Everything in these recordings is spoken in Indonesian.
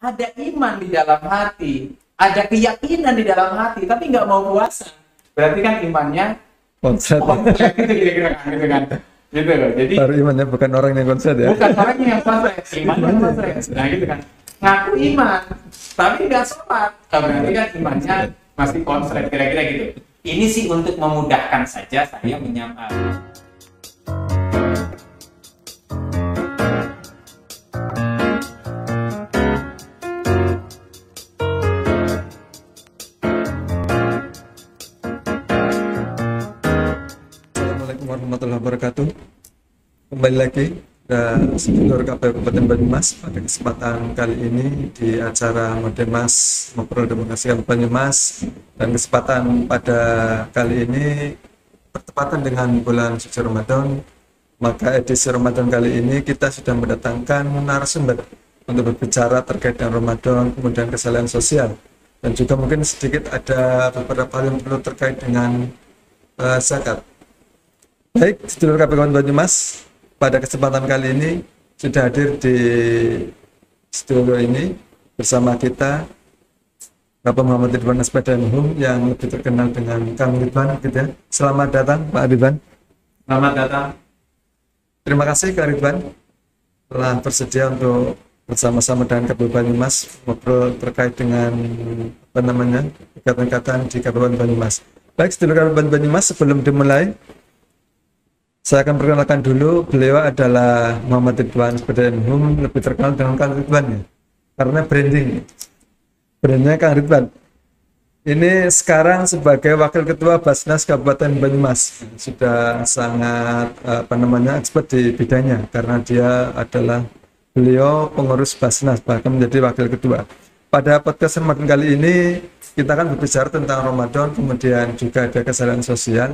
ada iman di dalam hati, ada keyakinan di dalam hati, tapi nggak mau puasa, berarti kan imannya Konslet. gitu kira-kira gitu kan. Gitu loh. Jadi Baru imannya bukan orang yang konslet ya. bukan orangnya yang konslet, imannya yang konslet. Nah gitu kan. Ngaku iman, tapi nggak sholat, berarti kan imannya masih konslet, kira-kira gitu. Ini sih untuk memudahkan saja saya menyampaikan. Assalamualaikum warahmatullahi wabarakatuh. Kembali lagi ke sedulur KPU Kabupaten Banyumas pada kesempatan kali ini di acara Modemas Ngobrol Demokrasi Kabupaten Banyumas, dan kesempatan pada kali ini bertepatan dengan bulan suci Ramadan. Maka edisi Ramadan kali ini kita sudah mendatangkan narasumber untuk berbicara terkait dengan Ramadan, kemudian kesalahan sosial, dan juga mungkin sedikit ada beberapa hal yang perlu terkait dengan zakat. Baik, sedulur KPU Kabupaten Banyumas, pada kesempatan kali ini sudah hadir di studio ini bersama kita Bapak Muhammad Ridwan Aspadanhum yang lebih terkenal dengan Kang Ridwan, gitu ya. Selamat datang Pak Ridwan. Selamat datang. Terima kasih Kang Ridwan telah bersedia untuk bersama-sama dengan KPU Banyumas ngobrol terkait dengan ikatan-ikatan di Kabupaten Banyumas. Baik, sedulur Kabupaten Banyumas, sebelum dimulai saya akan perkenalkan dulu, beliau adalah Muhammad Ridwan Aspadanhum, lebih terkenal dengan Kang Ridwan ya, karena brandnya Kang Ridwan. Ini sekarang sebagai Wakil Ketua Basnas Kabupaten Banyumas, sudah sangat expert di bidangnya, karena dia adalah beliau pengurus Basnas, bahkan menjadi Wakil Ketua. Pada podcast Ramadan kali ini kita akan berbicara tentang Ramadan, kemudian juga ada kesalahan sosial.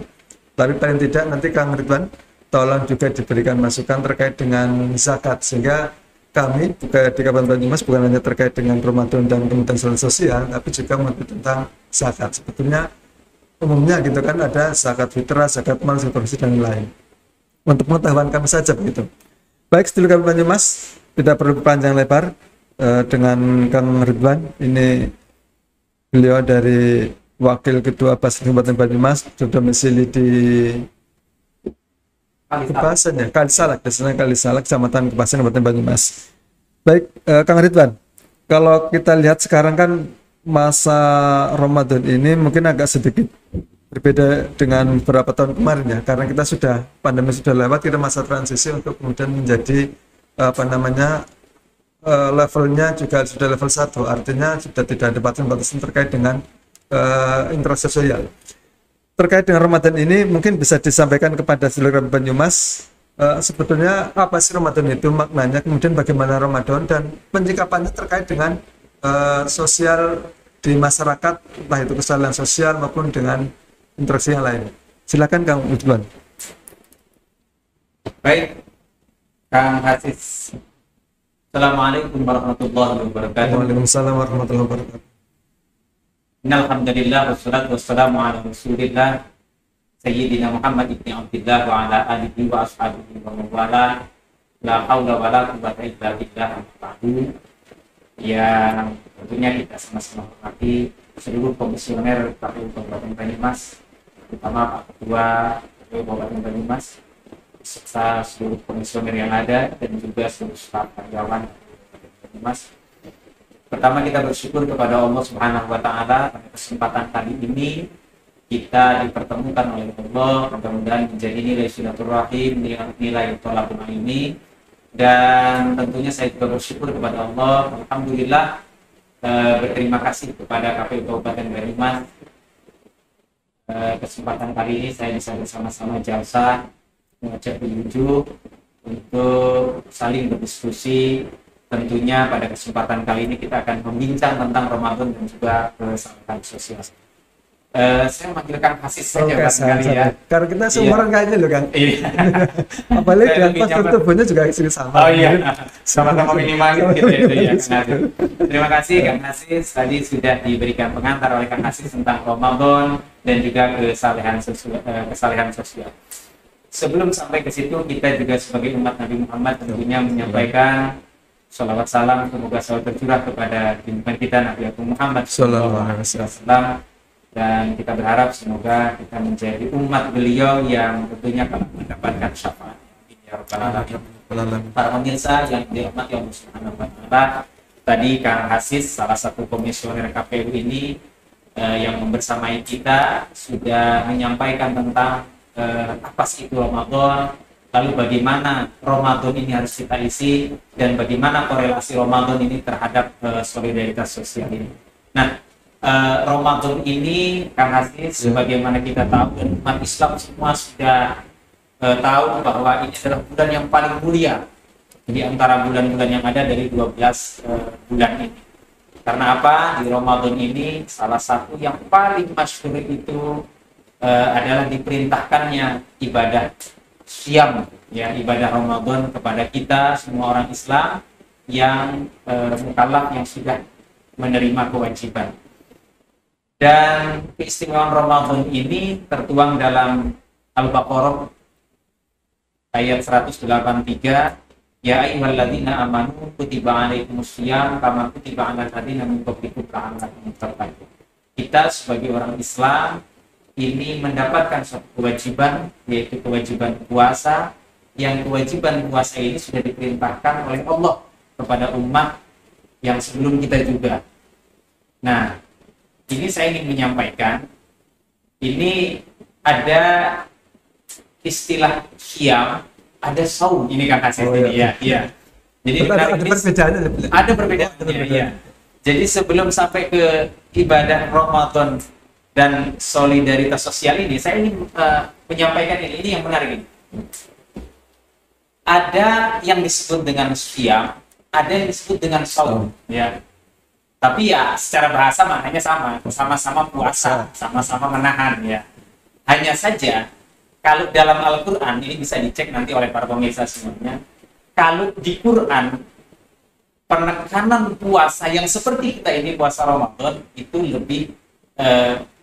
Tapi paling tidak nanti Kang Ridwan tolong juga diberikan masukan terkait dengan zakat, sehingga kami juga di Kabupaten Banyumas bukan hanya terkait dengan Ramadan dan kemudian kesalahan sosial, tapi juga mengerti tentang zakat. Sebetulnya umumnya gitu kan, ada zakat fitrah, zakat mal, zakat bersih, dan lain. Untuk pengetahuan kami saja begitu. Baik, sedulur Kabupaten Banyumas, tidak perlu panjang lebar dengan Kang Ridwan. Ini beliau dari Wakil Ketua Basnas Kabupaten Banyumas, berdomisili di Kebasan ya, Kalisalak, desanya Kalisalak, Kecamatan Kebasan, Kabupaten Banyumas. Baik, Kang Ridwan, kalau kita lihat sekarang kan masa Ramadan ini mungkin agak sedikit berbeda dengan beberapa tahun kemarin ya, karena kita sudah, pandemi sudah lewat, kita masa transisi untuk kemudian menjadi levelnya juga sudah level 1, artinya sudah tidak ada batasan-batasan terkait dengan interaksi sosial. Terkait dengan Ramadan ini mungkin bisa disampaikan kepada seluruh Banyumas, sebetulnya apa sih Ramadan itu, maknanya, kemudian bagaimana Ramadan dan penyikapannya terkait dengan sosial di masyarakat, entah itu kesalahan sosial maupun dengan interaksi yang lain. Silakan Kang Ridwan. Baik, Kang Hasis. Assalamualaikum warahmatullahi wabarakatuh. Waalaikumsalam warahmatullahi wabarakatuh. Alhamdulillah wassalatu wassalamu ala Rasulillah Sayyidina Muhammad ibn Abdillah wa ala alihi wa ashabihi wa mawala. La haula wa la quwwata illa billah. Yang tentunya kita sama-sama hormati seluruh komisioner KPU Kabupaten Banyumas, terutama Pak Ketua KPU Kabupaten Banyumas, serta seluruh komisioner yang ada, dan juga seluruh staf karyawan Banyumas. Pertama, kita bersyukur kepada Allah Subhanahu wa Ta'ala pada kesempatan kali ini kita dipertemukan oleh Allah, mudah-mudahan menjadi nilai silaturahim, nilai tolabul ini, dan tentunya saya juga bersyukur kepada Allah, alhamdulillah, berterima kasih kepada KPU Kabupaten Banyumas. Kesempatan kali ini saya bisa bersama-sama jalsa mengajak pengunjung untuk saling berdiskusi. Tentunya pada kesempatan kali ini kita akan membincang tentang Ramadan dan juga kesalahan sosial. Saya memanggilkan Hasis saja barangkali ya. Karena kita seumuran kayaknya loh Kang. Iya. Apalagi dengan postur tubuhnya juga sama. Oh iya, sama-sama minimalis gitu ya Kang Hasis. Terima kasih Kang Hasis, tadi sudah diberikan pengantar oleh Kang Hasis tentang Ramadan dan juga kesalehan sosial. Sebelum sampai ke situ, kita juga sebagai umat Nabi Muhammad tentunya menyampaikan Salawat salam semoga selalu tercurah kepada junjungan kita Nabi Agung Muhammad Sallallahu alaihi wasallam, dan kita berharap semoga kita menjadi umat beliau yang tentunya akan mendapatkan syafaat. Ya Rabbal Alamin. Para pemirsa yang dirahmati Allah Subhanahu wa taala, tadi Kang Hasis, salah satu komisioner KPU ini yang membersamai kita, sudah menyampaikan tentang apa sih itu Ramadan, lalu bagaimana Ramadan ini harus kita isi, dan bagaimana korelasi Ramadan ini terhadap solidaritas sosial ini. Nah, Ramadan ini, Kang Hasis, sebagaimana kita tahu dan umat Islam semua sudah tahu bahwa ini adalah bulan yang paling mulia di antara bulan-bulan yang ada dari 12 bulan ini. Karena apa? Di Ramadan ini salah satu yang paling masyhur itu adalah diperintahkannya ibadah Syam, ya, ibadah Ramadan kepada kita semua orang Islam yang mukallaf, yang sudah menerima kewajiban. Dan keistimewaan Ramadan ini tertuang dalam Al-Baqarah ayat 183, ya ayyuhalladzina amanu kutiba alaikumussyam kama kutiba alal ladzina min qablikum la'allakum tattaqun. Kita sebagai orang Islam ini mendapatkan suatu kewajiban, yaitu kewajiban puasa, yang kewajiban puasa ini sudah diperintahkan oleh Allah kepada umat yang sebelum kita juga. Nah, ini saya ingin menyampaikan, ini ada istilah Syam, ada saum, ini Kang Hasis ini, ya. Jadi ada perbedaannya. Ada perbedaannya, ya. Jadi sebelum sampai ke ibadah Ramadan dan solidaritas sosial ini, saya ingin menyampaikan ini yang menarik ini. Ada yang disebut dengan Syam, ada yang disebut dengan saum, ya. Tapi ya secara bahasa maknanya sama-sama puasa, sama-sama menahan, ya. Hanya saja kalau dalam Al-Quran, ini bisa dicek nanti oleh para pemirsa semuanya, kalau di Quran penekanan puasa yang seperti kita ini puasa Ramadan itu lebih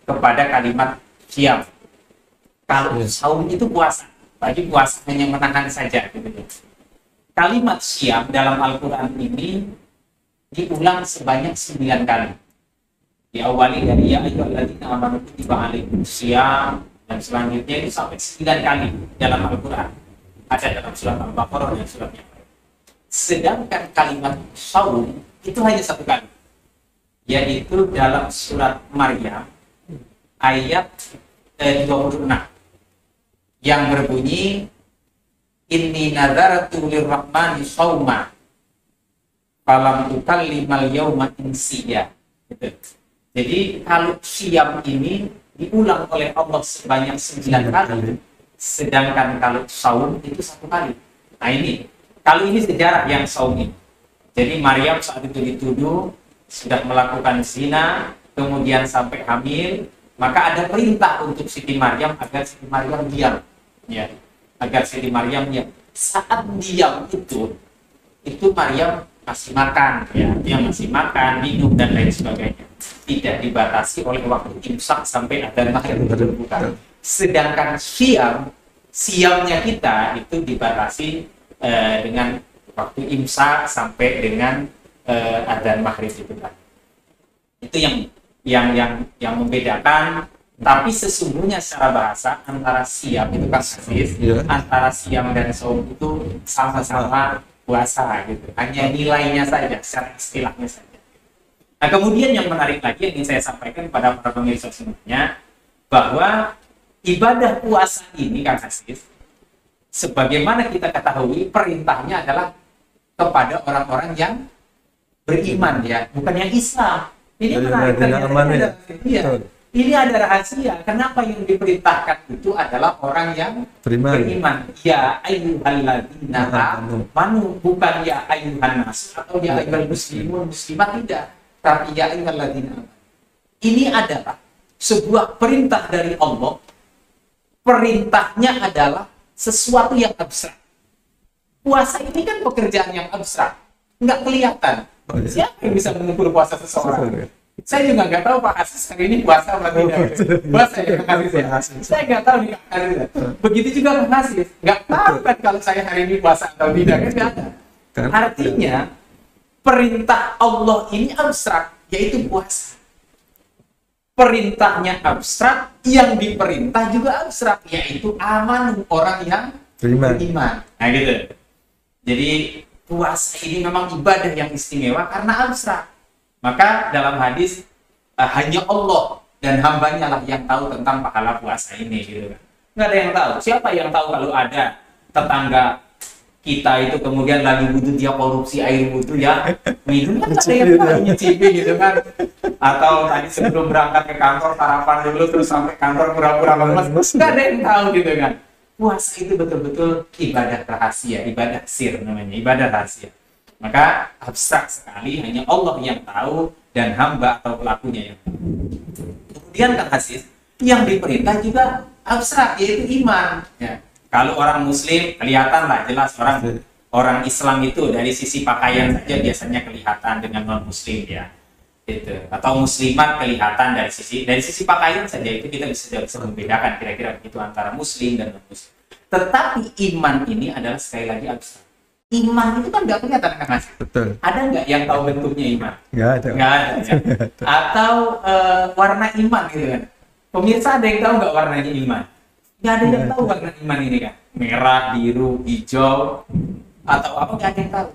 kepada kalimat Syam. Kalau saum itu puasa, bagi puasa hanya menahan saja, gitu. Kalimat Syam dalam Al-Quran ini diulang sebanyak 9 kali. Diawali dari ya ayyuhalladzina amanu kutiba alaikumussyam, dan selanjutnya itu sampai 9 kali dalam Al-Quran. Ada dalam surat Al-Baqarah dan surat yang lain. Sedangkan kalimat saum itu hanya 1 kali, yaitu dalam surat Maryam ayat 26 yang berbunyi inni nadartu lirrahmani shauma falam ukallimal yauma insiya. Gitu. Jadi kalau Syam ini diulang oleh Allah sebanyak 9 kali, sedangkan kalau saum itu 1 kali. Nah ini, kalau ini sejarah yang saum ini. Jadi Maryam saat itu dituduh sudah melakukan zina, kemudian sampai hamil, maka ada perintah untuk Siti Maryam agar Siti Maryam diam, ya, agar Siti Maryam diam. Saat diam itu Maryam masih makan, ya, dia masih makan, minum dan lain sebagainya. Tidak dibatasi oleh waktu imsak sampai adzan maghrib berbuka. Sedangkan siamnya kita itu dibatasi dengan waktu imsak sampai dengan adzan maghrib itu kan. Itu yang membedakan. Tapi sesungguhnya secara bahasa antara Syam itu kan antara Syam dan saum itu sama-sama puasa gitu. Hanya nilainya saja, secara istilahnya saja. Nah, kemudian yang menarik lagi yang ingin saya sampaikan kepada para pemirsa semuanya, bahwa ibadah puasa ini Kang Hasis, sebagaimana kita ketahui perintahnya adalah kepada orang-orang yang beriman, ya, bukan yang Islam. Ini menarik. Ini ada rahasia. Kenapa yang diperintahkan itu adalah orang yang beriman? Ya ayyuhalladzina amanu, bukan ya ayyuhan nas atau ya ayyuhal muslimun muslimat, tidak. Tapi ya ayyuhalladzina amanu. Ini adalah sebuah perintah dari Allah. Perintahnya adalah sesuatu yang abstrak. Puasa ini kan pekerjaan yang abstrak, nggak kelihatan. Siapa yang bisa mengukur puasa seseorang? Saya juga nggak tahu Pak Hasis hari ini puasa apa tidak. Puasa ya Pak Hasis. Saya nggak tahu nih Pak Hasis. Begitu juga Pak Hasis. Nggak tahu kan kalau saya hari ini puasa atau tidak, kan nggak ada. Artinya perintah Allah ini abstrak, yaitu puasa. Perintahnya abstrak, yang diperintah juga abstrak, yaitu aman, orang yang beriman. Nah gitu. Jadi puasa ini memang ibadah yang istimewa karena abstrak. Maka dalam hadis hanya Allah dan hambanya lah yang tahu tentang pahala puasa ini gitu kan. Nggak ada yang tahu. Siapa yang tahu kalau ada tetangga kita itu kemudian lagi butuh dia korupsi air wudhu ya minum, kan ada yang tahu, nyicipi gitu kan. Atau tadi sebelum berangkat ke kantor sarapan dulu terus sampai kantor pura-pura lemes, nggak ada yang tahu gitu kan. Puasa itu betul-betul ibadah rahasia, ibadah sir namanya, ibadah rahasia. Maka abstrak sekali, hanya Allah yang tahu dan hamba atau pelakunya yang tahu. Kemudian kan Aziz, yang diperintah juga abstrak, yaitu iman. Ya. Kalau orang Muslim kelihatan lah jelas, orang Islam itu dari sisi pakaian saja biasanya kelihatan dengan non Muslim ya. Gitu. Atau Muslimat kelihatan dari sisi pakaian saja itu kita bisa membedakan kira-kira begitu antara Muslim dan non Muslim. Tetapi iman ini adalah sekali lagi abstrak. Iman itu kan nggak kelihatan kan Mas? Betul. Ada nggak yang tahu bentuknya iman? Nggak ada. Nggak ada. Ya? Atau warna iman gitu kan? Pemirsa ada yang tahu nggak warnanya iman? Nggak ada yang tahu warna iman ini kan? Merah, biru, hijau, atau apa nggak ada yang tahu.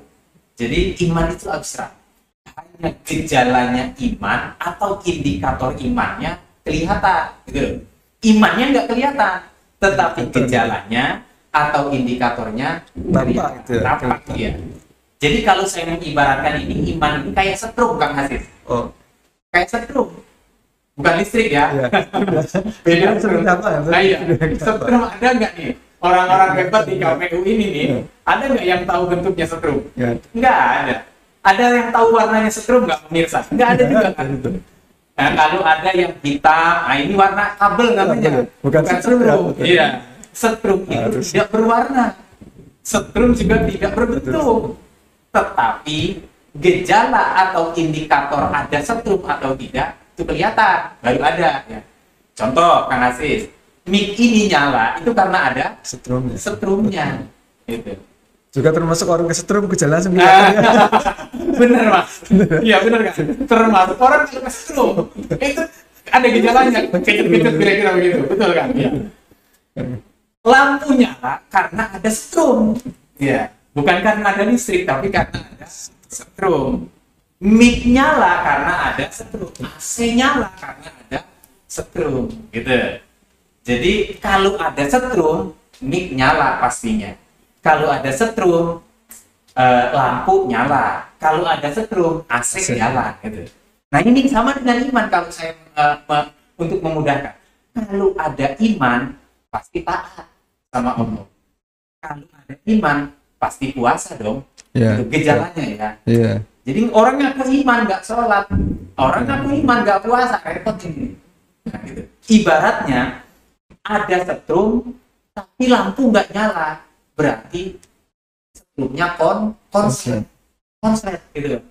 Jadi iman itu abstrak. Hanya gejalanya iman atau indikator imannya kelihatan gitu. Imannya nggak kelihatan, tetapi gejalanya atau indikatornya tampak ya. Jadi kalau saya mengibaratkan ini, iman ini kayak setrum Kang Hasis. Oh. Kayak setrum. Bukan listrik ya. Beda setrum apa? Nah, iya. Setrum ada nggak nih? Orang-orang hebat di KPU ini nih, ada nggak yang tahu bentuknya setrum? Nggak ada. Ada yang tahu warnanya setrum nggak pemirsa? Nggak ada juga kan? Nah, kalau ada yang hitam, nah ini warna kabel namanya. Bukan setrum. Iya. Setrum itu tidak berwarna, setrum juga tidak berbentuk, tetapi gejala atau indikator ada setrum atau tidak itu kelihatan, baru ada ya. Contoh Kang Aziz, mic ini nyala itu karena ada setrumnya gitu. Juga termasuk orang kesetrum gejala langsung bener Mas, iya bener kan, termasuk orang yang kesetrum itu ada gejalanya, kecil-kecil kira-kira begitu, betul kan ya. Lampu nyala karena ada setrum, ya, bukan karena ada listrik, tapi karena ada setrum. Mic nyala karena ada setrum, AC nyala karena ada setrum, gitu. Jadi kalau ada setrum, mic nyala pastinya. Kalau ada setrum, lampu nyala. Kalau ada setrum, AC nyala, gitu. Nah ini sama dengan iman kalau saya untuk memudahkan. Kalau ada iman, pasti taat sama Allah. Kalau ada iman pasti puasa dong. Itu gejalanya ya. Jadi orang ngaku iman nggak sholat, orang ngaku iman nggak puasa, repot ini. Nah, gitu. Ibaratnya ada setrum tapi lampu nggak nyala, berarti setrumnya konslet gitu.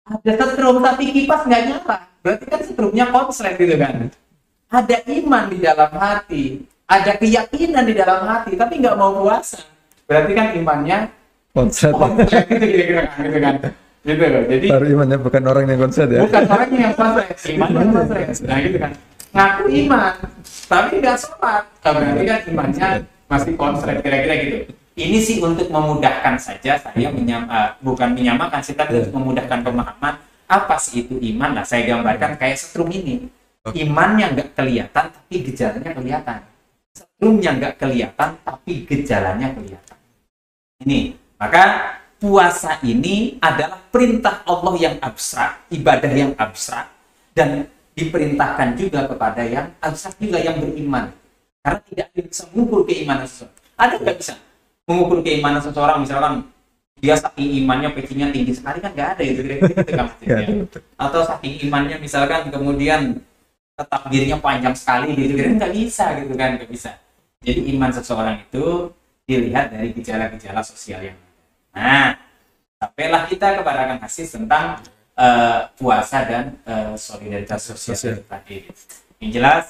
Ada setrum tapi kipas nggak nyala, berarti kan setrumnya konslet gitu kan. Ada iman di dalam hati, ada keyakinan di dalam hati, tapi nggak mau puasa, berarti kan imannya konslet gitu kira-kira gitu kan. Gitu loh. Jadi baru imannya bukan orang yang konslet ya. Bukan orangnya yang konslet, imannya konslet. Nah gitu kan. Ngaku iman, tapi nggak sholat, berarti kan imannya masih konslet kira-kira gitu. Ini sih untuk memudahkan saja, saya bukan menyamakan sih, tapi untuk memudahkan pemahaman apa sih itu iman. Nah saya gambarkan kayak setrum ini. Imannya nggak kelihatan, tapi gejalanya kelihatan. Setrumnya nggak kelihatan, tapi gejalanya kelihatan. Ini, maka puasa ini adalah perintah Allah yang abstrak, ibadah yang abstrak, dan diperintahkan juga kepada yang abstrak juga, yang beriman. Karena tidak bisa mengukur keimanan seseorang. Ada nggak bisa mengukur keimanan seseorang, misalkan dia saking imannya PC-nya tinggi sekali, kan nggak ada itu kan, atau saking imannya misalkan kemudian takbirnya panjang sekali gitu, nggak bisa gitu kan, nggak bisa. Jadi iman seseorang itu dilihat dari gejala-gejala sosial yang ada. Nah, sampailah kita kepada Kang Hasis tentang puasa dan solidaritas sosial tadi. Yang jelas,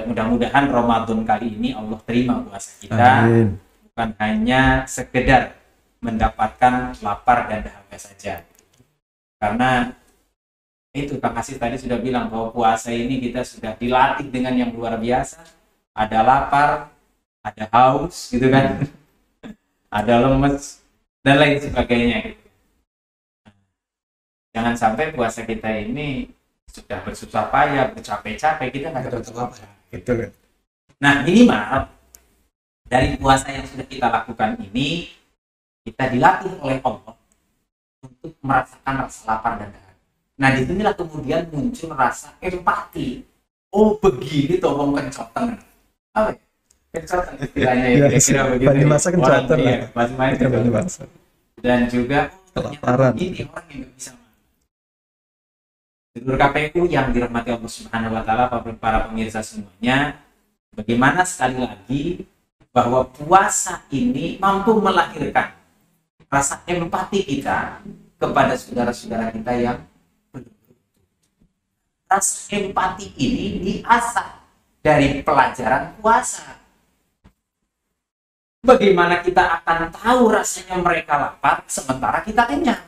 mudah-mudahan Ramadan kali ini Allah terima puasa kita. Amin. Bukan hanya sekedar mendapatkan lapar dan dahaga saja. Karena itu Kang Hasis tadi sudah bilang bahwa puasa ini kita sudah dilatih dengan yang luar biasa. Ada lapar, ada haus gitu kan, ada lemes dan lain sebagainya gitu. Jangan sampai puasa kita ini sudah bersusah payah, bercapek-capek, kita nggak dapat apa-apa. Gitu kan. Nah, minimal dari puasa yang sudah kita lakukan ini, kita dilatih oleh Allah untuk merasakan rasa lapar dan dahaga. Nah, disinilah kemudian muncul rasa empati. Oh, begini toh wong kencoten. Apa ya? Kencoten istilahnya ya, kira-kira begitu. Banyumas kencoten lah. Iya, Banyumas. Dan juga kelaparan. Ini orang yang nggak bisa makan. Sedulur KPU yang dirahmati Allah Subhanahu wa taala, para pemirsa semuanya, bagaimana sekali lagi bahwa puasa ini mampu melahirkan rasa empati kita kepada saudara-saudara kita yang rasa empati ini diasah dari pelajaran puasa. Bagaimana kita akan tahu rasanya mereka lapar sementara kita kenyang?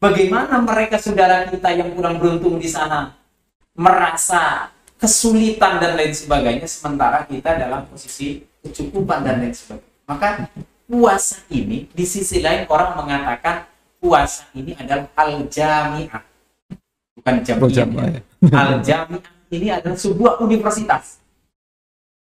Bagaimana mereka saudara kita yang kurang beruntung di sana merasa kesulitan dan lain sebagainya sementara kita dalam posisi kecukupan dan lain sebagainya. Maka puasa ini di sisi lain orang mengatakan puasa ini adalah al-jami'ah. Bukan jami'ah. Al-jami'ah ini adalah sebuah universitas.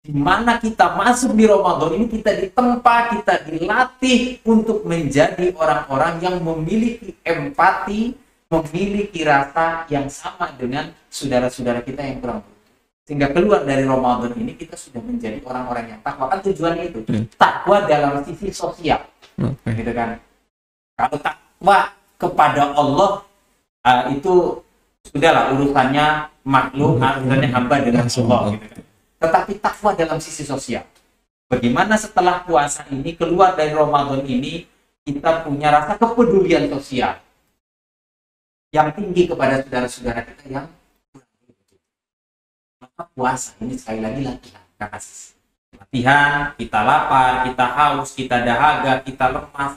Di mana kita masuk di Ramadan ini kita ditempa, kita dilatih untuk menjadi orang-orang yang memiliki empati, memiliki rasa yang sama dengan saudara-saudara kita yang kurang beruntung. Sehingga keluar dari Ramadan ini kita sudah menjadi orang-orang yang takwa. Kan tujuannya itu, takwa dalam sisi sosial. Gitu kan. Kalau takwa kepada Allah itu sudahlah urusannya makhluk, urusannya hamba dengan Allah gitu kan. Tetapi takwa dalam sisi sosial. Bagaimana setelah puasa ini, keluar dari Ramadan ini, kita punya rasa kepedulian sosial yang tinggi kepada saudara-saudara kita yang kurang begitu. Maka puasa ini sekali lagi latihan. Latihan, kita lapar, kita haus, kita dahaga, kita lemas.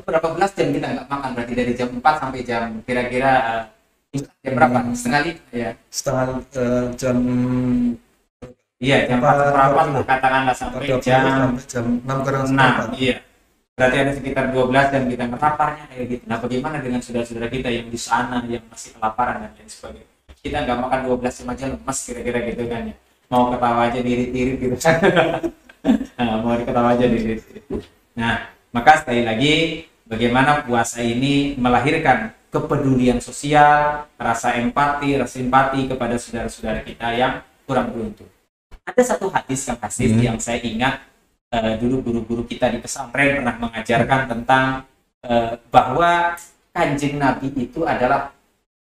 Berapa belas jam kita nggak makan? Berarti dari jam 4 sampai jam kira-kira jam berapa? Setengah 5 ya? Setengah jam. Iya, jam 4 katakanlah sampai jam 6 kurang 6. Iya. Berarti ada sekitar 12 dan kita ngelaparnya kayak gitu. Nah, bagaimana dengan saudara-saudara kita yang di sana yang masih kelaparan dan lain sebagainya? Kita nggak makan 12 jam aja lemas kira-kira gitu kan ya. Mau ketawa aja diri-diri gitu kan. Nah, mau diketawa aja diri-diri. Nah, maka sekali lagi bagaimana puasa ini melahirkan kepedulian sosial, rasa empati, rasa simpati kepada saudara-saudara kita yang kurang beruntung. Ada satu hadis yang saya ingat dulu guru-guru kita di pesantren pernah mengajarkan tentang bahwa Kanjeng Nabi itu adalah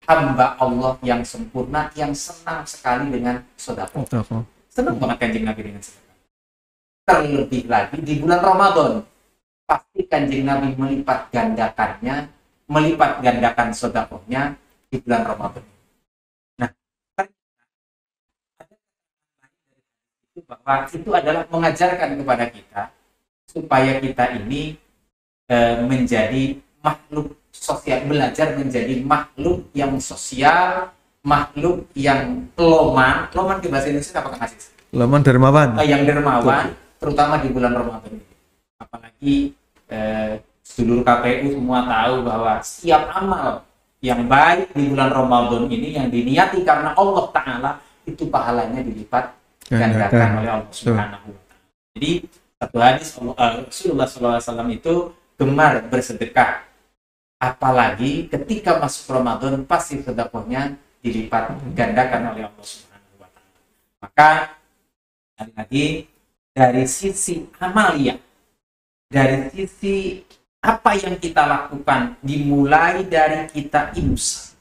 hamba Allah yang sempurna, yang senang sekali dengan sedekah. Senang banget Kanjeng Nabi dengan sedekah. Terlebih lagi di bulan Ramadan, pasti Kanjeng Nabi melipat gandakan sedekahnya di bulan Ramadan. Bahwa itu adalah mengajarkan kepada kita supaya kita ini menjadi makhluk sosial, belajar menjadi makhluk yang sosial, makhluk yang loman ke bahasa Indonesia apa kasih? Loman dermawan. Yang dermawan, terutama di bulan Ramadan. Apalagi seluruh KPU semua tahu bahwa setiap amal yang baik di bulan Ramadan ini yang diniati karena Allah Ta'ala itu pahalanya dilipat gandakan oleh Allah Subhanahu wa taala. Jadi satu hadis Rasulullah SAW itu gemar bersedekah. Apalagi ketika masuk Ramadan pasti sedekahnya dilipat gandakan oleh Allah Subhanahu wa taala. Maka sekali lagi dari sisi amalia, dari sisi apa yang kita lakukan dimulai dari kita imsak,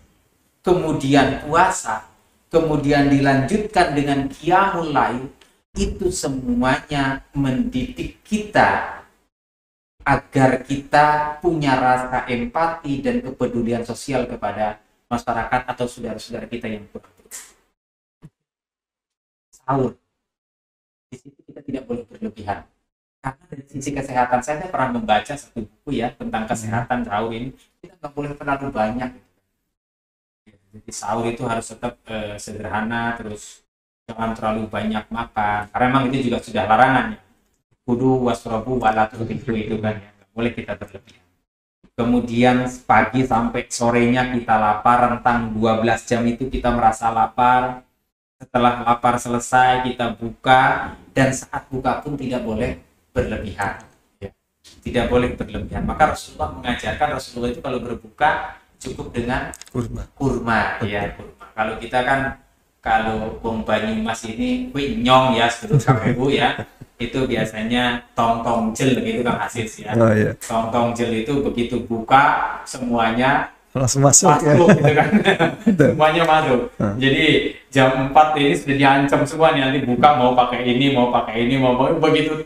kemudian puasa, kemudian dilanjutkan dengan qiyamul lail, itu semuanya mendidik kita agar kita punya rasa empati dan kepedulian sosial kepada masyarakat atau saudara-saudara kita yang kurang. Sahur, di situ kita tidak boleh berlebihan. Karena dari sisi kesehatan, saya pernah membaca satu buku ya tentang kesehatan sahur ini, kita nggak boleh terlalu banyak. Jadi sahur itu harus tetap sederhana, terus jangan terlalu banyak makan. Karena memang itu juga sudah larangan ya. Kudu wasrobu wala tubidu itu kan ya, nggak boleh kita berlebihan. Kemudian pagi sampai sorenya kita lapar, rentang 12 jam itu kita merasa lapar. Setelah lapar selesai kita buka, dan saat buka pun tidak boleh berlebihan ya. Tidak boleh berlebihan. Maka Rasulullah mengajarkan, Rasulullah itu kalau berbuka cukup dengan kurma ya, kurma. Kalau kita kan, kalau wong Banyumas ini nyong ya sedulur KPU ya, itu biasanya tong jel gitu kan Asis ya. Iya. Tong jel itu begitu buka semuanya Langsung masuk ya. gitu kan. Semuanya masuk. Jadi jam 4 ini sudah diancam semua nih, nanti buka mau pakai ini, begitu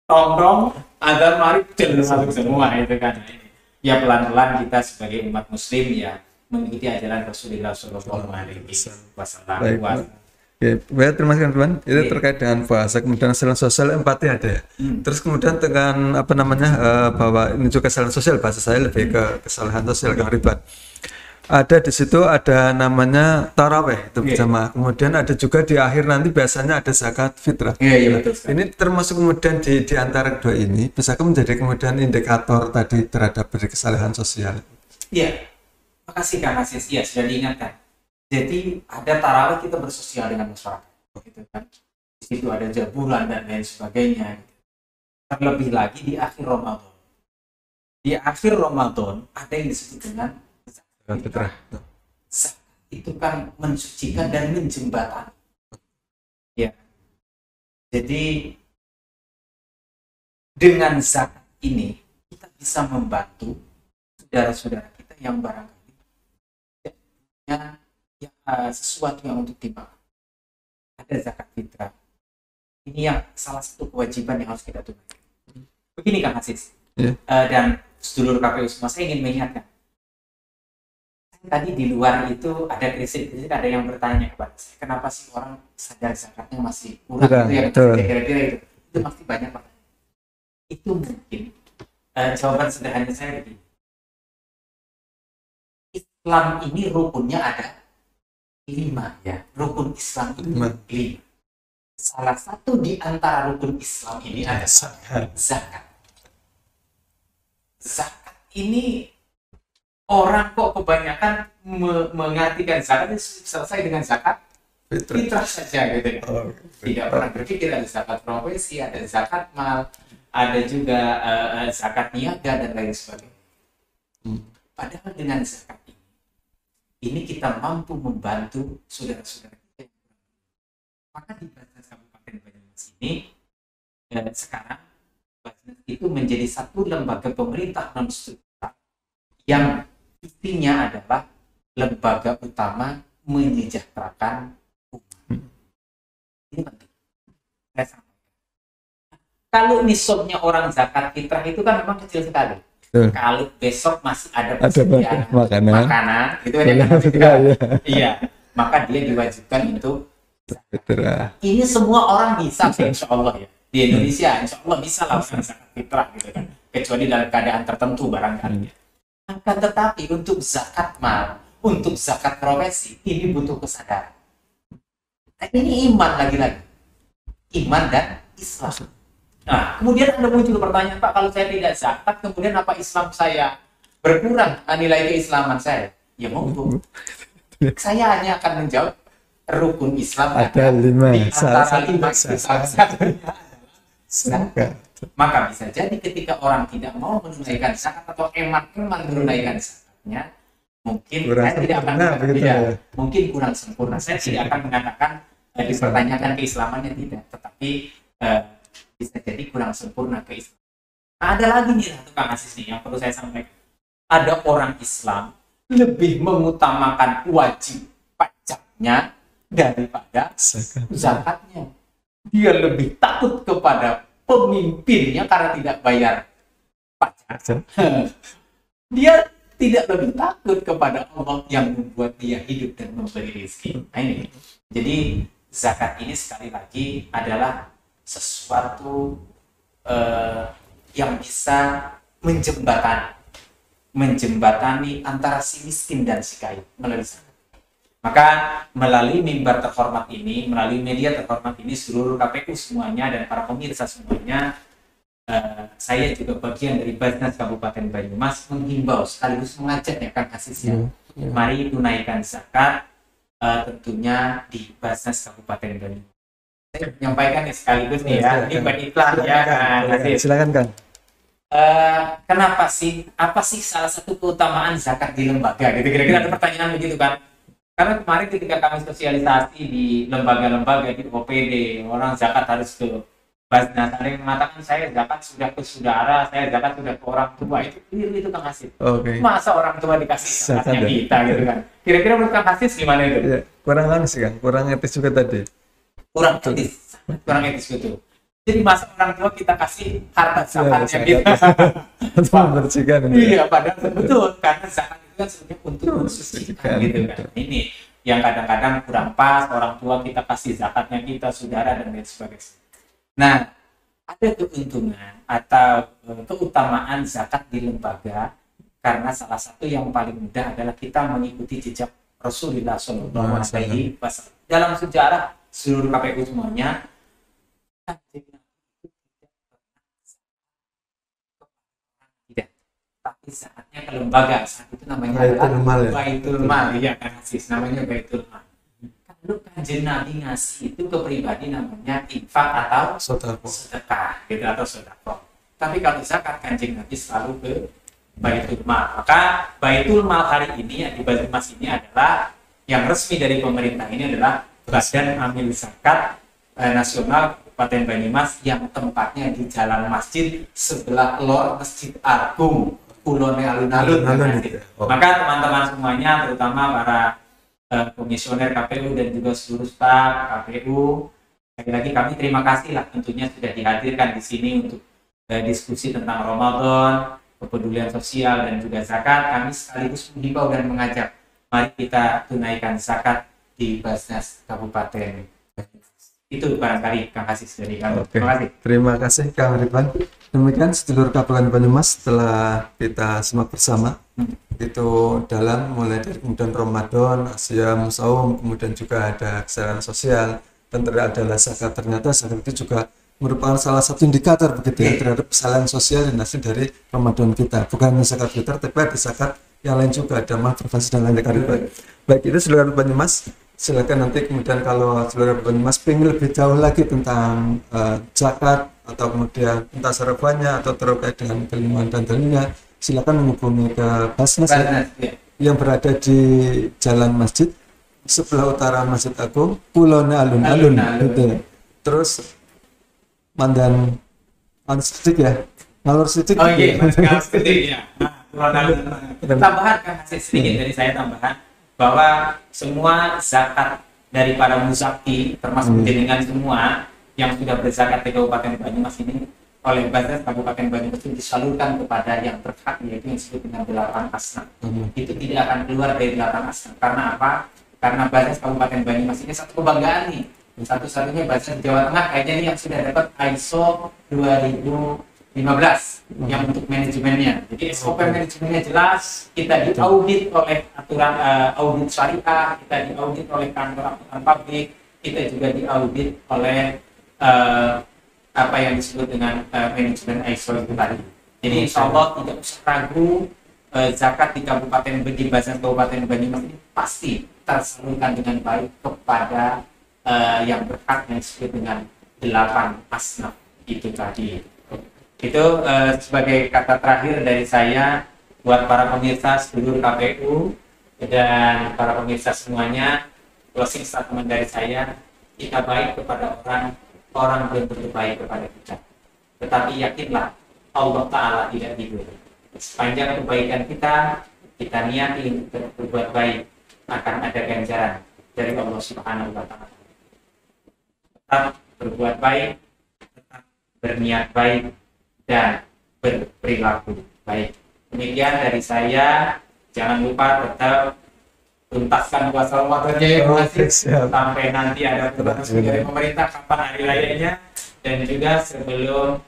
tong azan maghrib jel masuk semua itu kan. Ya pelan-pelan kita sebagai umat muslim ya mengikuti ajaran Rasulullah Shallallahu Alaihi Wasallam. Baik, terima kasih teman-teman. Itu terkait dengan puasa, kemudian kesalahan sosial, empati ada. Terus kemudian dengan bahwa ini juga kesalahan sosial, bahasa saya lebih ke kesalahan sosial, Kang Ridwan. Ada di situ ada namanya taraweh itu bersama. Kemudian ada juga di akhir nanti biasanya ada zakat fitrah. Iya betul. Ini termasuk kemudian di antara kedua ini bisakah menjadi kemudian indikator tadi terhadap kesalahan sosial? Iya. Makasih Kang Asis. Iya, sudah diingatkan. Jadi ada tarawih kita bersosial dengan masyarakat, gitu kan. Di situ ada jaburan dan lain sebagainya. Terlebih lagi di akhir Ramadan. Di akhir Ramadan ada yang disebut dengan zakat fitrah. Zakat itu kan mensucikan dan menjembatani. Ya. Jadi dengan zakat ini kita bisa membantu saudara-saudara kita yang barangkali sesuatu yang untuk dimakan. Ada zakat fitrah. Ini yang salah satu kewajiban yang harus kita tunaikan. Begini Kang Asis, dan sedulur KPU semua, saya ingin mengingatkan. Tadi di luar itu ada kritik, ada yang bertanya kepada saya, kenapa sih orang sadar zakatnya masih kurang? Itu ya, kira-kira itu pasti banyak Pak. Itu mungkin jawaban sederhana saya begini. Islam ini rukunnya ada 5 ya, rukun Islam itu 5. Salah satu di antara rukun Islam ini ada zakat. Zakat ini orang kok kebanyakan mengartikan zakat itu selesai dengan zakat fitrah saja gitu ya. Tidak pernah berpikir ada zakat profesi, ada zakat mal, ada juga zakat niaga dan lain sebagainya. Padahal dengan zakat ini kita mampu membantu saudara-saudara kita. Maka di Basnas Kabupaten Banyumas ini sekarang Basnas itu menjadi satu lembaga pemerintah non-struktural yang intinya adalah lembaga utama menyejahterakan umat. Ini penting. Saya sampaikan. Kalau nisabnya orang zakat fitrah itu kan memang kecil sekali. Kalau besok masih ada makanan gitu kan, iya, maka dia diwajibkan untuk fitrah. Ini semua orang bisa, insya Allah ya, di Indonesia insya Allah bisa lakukan zakat fitrah gitu kan, kecuali dalam keadaan tertentu barangkali. Akan tetapi untuk zakat mal, untuk zakat profesi ini butuh kesadaran. Nah, ini iman lagi-lagi, iman dan Islam. Nah, kemudian Anda muncul pertanyaan, Pak, kalau saya tidak zakat, kemudian apa Islam saya berkurang nilai keislaman saya? Ya monggo. Saya hanya akan menjawab rukun Islam ada 5. Di antara 5 zakat. Maka bisa jadi ketika orang tidak mau menunaikan zakat atau eman-eman menunaikan zakatnya, mungkin kurang saya tidak akan mungkin kurang sempurna. Saya tidak akan mengatakan dipertanyakan keislamannya, tidak, tetapi bisa jadi kurang sempurna keislaman. Nah, ada lagi nih Kang Asis nih yang perlu saya sampaikan. Ada orang Islam lebih mengutamakan wajib pajaknya daripada zakatnya. Dia lebih takut kepada pemimpinnya karena tidak bayar pajak. Dia tidak lebih takut kepada Allah yang membuat dia hidup dan memberi rezeki. Nah, ini. Jadi zakat ini sekali lagi adalah sesuatu yang bisa menjembatani antara si miskin dan si kaya melalui zakat. Maka melalui mimbar terhormat ini, melalui media terhormat ini, seluruh KPU semuanya dan para pemirsa semuanya, saya juga bagian dari Basnas Kabupaten Banyumas menghimbau sekaligus mengajak ya Kang Asis ya, mari tunaikan zakat tentunya di Basnas Kabupaten Banyumas. Saya menyampaikan ya sekaligus nih ya, ini bukan iklan ya Kang Asis. Silakan Kang. Kenapa sih? Apa sih salah satu keutamaan zakat di lembaga? Gitu kira-kira ada pertanyaan begitu kan? Karena kemarin ketika kami sosialisasi di lembaga-lembaga di OPD, orang zakat harus ke Basnas, ada yang mengatakan saya zakat sudah ke saudara, saya zakat sudah ke orang tua. Itu keliru itu Kang Hasis. Masa orang tua dikasih zakatnya kita gitu kan? Kira-kira menurut Kang Hasis gimana itu? Ya, kurang langsung kan, kurang etis juga tadi. Kurang etis gitu. Jadi masa orang tua kita kasih harta zakatnya kita untuk membersihkan. Iya, padahal betul karena zakat itu kan sebenarnya untuk mensucikan gitu kan. Ini yang kadang-kadang kurang pas, orang tua kita kasih zakatnya kita, saudara dan lain sebagainya. Nah, ada keuntungan atau keutamaan zakat di lembaga karena salah satu yang paling mudah adalah kita mengikuti jejak Rasulullah SAW. Dalam sejarah seluruh KPU semuanya, tapi saatnya ke lembaga, saat itu namanya Baitul Mal, ya kan Aziz, namanya Baitul Mal. Kalau Kanjeng Nabi ngasih itu ke pribadi namanya infak atau sedekah, gitu, atau sedekah. Tapi kalau zakat Kanjeng Nabi selalu ke Baitul Mal. Maka Baitul Mal hari ini yang di Banyumas ini adalah yang resmi dari pemerintah ini adalah Badan Amil Zakat Nasional Kabupaten Banyumas yang tempatnya di Jalan Masjid sebelah lor Masjid Agung Kulone Alun-Alun. Maka teman-teman semuanya, terutama para komisioner KPU dan juga seluruh staf KPU, lagi-lagi kami terima kasih lah tentunya sudah dihadirkan di sini untuk diskusi tentang Ramadan, kepedulian sosial dan juga zakat. Kami sekaligus menghimbau dan mengajak, mari kita tunaikan zakat di Basnas Kabupaten. Itu barangkali Kang Hasis dari kami. Terima kasih. Terima kasih Kang Ridwan. Demikian sedulur Kabupaten Banyumas telah kita simak bersama itu dalam mulai dari kemudian Ramadan, Asyam, Saum, kemudian juga ada kesehatan sosial dan adalah zakat. Ternyata zakat itu juga merupakan salah satu indikator begitu ya terhadap kesalahan sosial dan hasil dari Ramadan kita. Bukan hanya zakat fitur, tapi ada zakat yang lain juga, ada malversasi dan lain-lain. Baik, itu sedulur Banyumas. Silakan nanti kemudian kalau saudara Banyumas ingin lebih jauh lagi tentang zakat atau kemudian entah sarafannya atau terkait dengan kelingkungan dan dalilnya, silakan menghubungi ke Basnas yang berada di Jalan Masjid sebelah utara Masjid Agung Kulone Alun-Alun gitu. Terus Mandan sedikit ya, ngalur sedikit. Oh iya, ngalur sedikit ya. Tambahan kan sedikit dari saya tambahan bahwa semua zakat dari para muzaki termasuk jenengan semua yang sudah berzakat di Kabupaten Banyumas ini oleh Basnas Kabupaten Banyumas itu disalurkan kepada yang berhak, yaitu yang disebut dengan 8 asnaf. Itu tidak akan keluar dari 8 asnaf. Karena apa? Karena Basnas Kabupaten Banyumas ini satu kebanggaan nih, satu-satunya Basnas Jawa Tengah kayaknya ini yang sudah dapat ISO 2015 yang untuk manajemennya. Jadi SOP manajemennya jelas, kita diaudit oleh aturan audit syariah, kita diaudit oleh kantor akuntan publik, kita juga diaudit oleh apa yang disebut dengan manajemen ISO itu tadi. Jadi insya Allah tidak usah ragu, zakat di Kabupaten Basnas Kabupaten Banyumas ini pasti tersalurkan dengan baik kepada yang berhak yang disebut dengan 8 asnaf itu tadi. Itu sebagai kata terakhir dari saya buat para pemirsa seluruh KPU dan para pemirsa semuanya. Closing statement dari saya, kita baik kepada orang belum tentu baik kepada kita, tetapi yakinlah Allah Ta'ala tidak tidur. Sepanjang kebaikan kita niati untuk berbuat baik, akan ada ganjaran dari Allah Subhanahu wa Ta'ala. Tetap berbuat baik, tetap berniat baik, dan berperilaku baik. Demikian dari saya. Jangan lupa tetap tuntaskan puasa Ramadannya sampai nanti ada keputusan dari pemerintah kapan hari rayanya, dan juga sebelum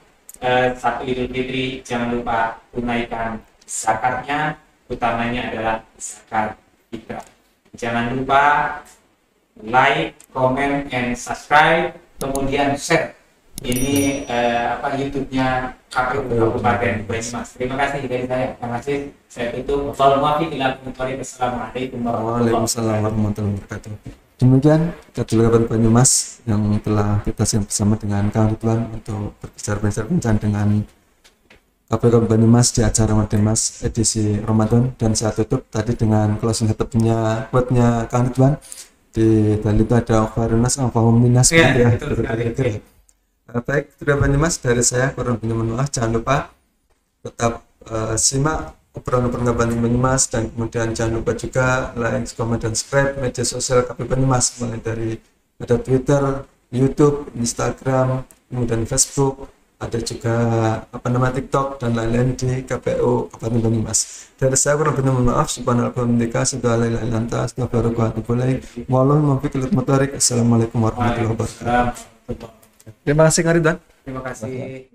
satu Idul Fitri jangan lupa tunaikan zakatnya, utamanya adalah zakat fitrah. Jangan lupa like, comment, and subscribe, kemudian share ini YouTube-nya KPU Kabupaten Banyumas. Terima kasih dari saya. Terima kasih. Saya tutup. Assalamualaikum warahmatullahi wabarakatuh. Demikian Kabupaten Banyumas yang telah kita siap bersama dengan Kang Ridwan untuk berbincang dengan KPU Banyumas di acara Ramadan Mas edisi Ramadan, dan saya tutup tadi dengan closing statement-nya quote-nya Kang Ridwan. Di tadi itu ada Okharunas Amfahum Minas ya. Baik, terima Banyumas dari saya, kurang lebihnya mohon maaf. Jangan lupa tetap simak obrolan-obrolan Banyumas, dan kemudian jangan lupa juga like, comment, dan subscribe media sosial KPU Banyumas, mulai dari ada Twitter, YouTube, Instagram, kemudian Facebook, ada juga TikTok dan lain-lain di KPU Kabupaten Banyumas. Dari saya kurang lebihnya mohon maaf. Subhanallah Assalamualaikum warahmatullahi wabarakatuh. Terima kasih Kang Ridwan. Terima kasih.